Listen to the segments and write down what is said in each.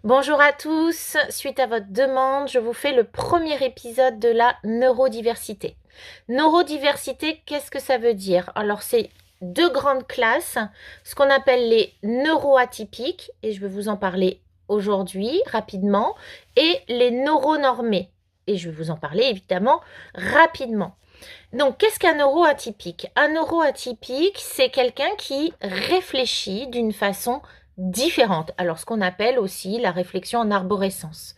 Bonjour à tous, suite à votre demande, je vous fais le premier épisode de la neurodiversité. Neurodiversité, qu'est-ce que ça veut dire? Alors c'est deux grandes classes, ce qu'on appelle les neuroatypiques, et je vais vous en parler aujourd'hui rapidement, et les neuronormés, et je vais vous en parler évidemment rapidement. Donc, qu'est-ce qu'un neuroatypique? Un neuroatypique, c'est quelqu'un qui réfléchit d'une façon différente. Alors, ce qu'on appelle aussi la réflexion en arborescence.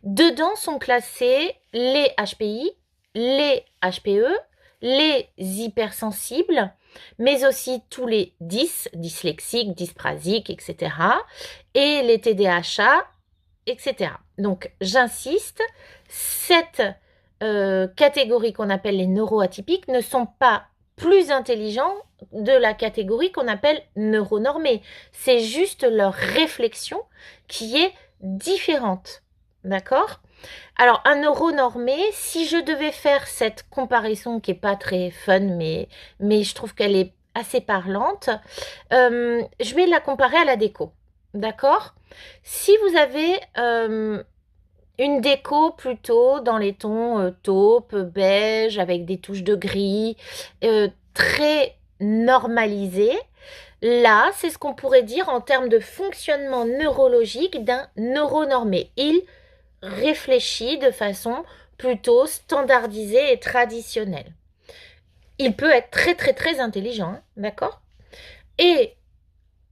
Dedans sont classés les HPI, les HPE, les hypersensibles, mais aussi tous les dyslexiques, dysprasiques, etc. et les TDAH, etc. Donc, j'insiste, cette catégories qu'on appelle les neuroatypiques ne sont pas plus intelligents de la catégorie qu'on appelle neuronormés. C'est juste leur réflexion qui est différente. D'accord? Alors, un neuronormé, si je devais faire cette comparaison qui n'est pas très fun, mais je trouve qu'elle est assez parlante, je vais la comparer à la déco. D'accord? Si vous avez une déco plutôt dans les tons taupe, beige, avec des touches de gris, très normalisées. Là, c'est ce qu'on pourrait dire en termes de fonctionnement neurologique d'un neuronormé. Il réfléchit de façon plutôt standardisée et traditionnelle. Il peut être très très très intelligent, hein, d'accord? Et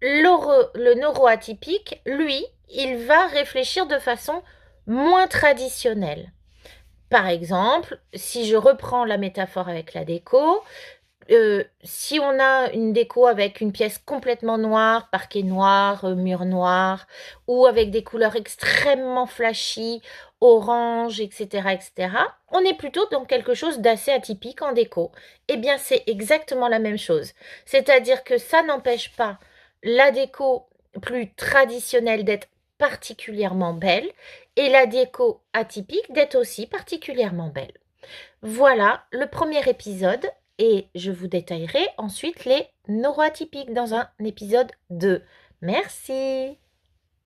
le neuroatypique, lui, il va réfléchir de façon moins traditionnelle. Par exemple, si je reprends la métaphore avec la déco, si on a une déco avec une pièce complètement noire, parquet noir, mur noir, ou avec des couleurs extrêmement flashy, orange, etc., etc., on est plutôt dans quelque chose d'assez atypique en déco. Eh bien, c'est exactement la même chose. C'est-à-dire que ça n'empêche pas la déco plus traditionnelle d'être particulièrement belle et la déco atypique d'être aussi particulièrement belle. Voilà le premier épisode et je vous détaillerai ensuite les neuroatypiques dans un épisode 2. Merci.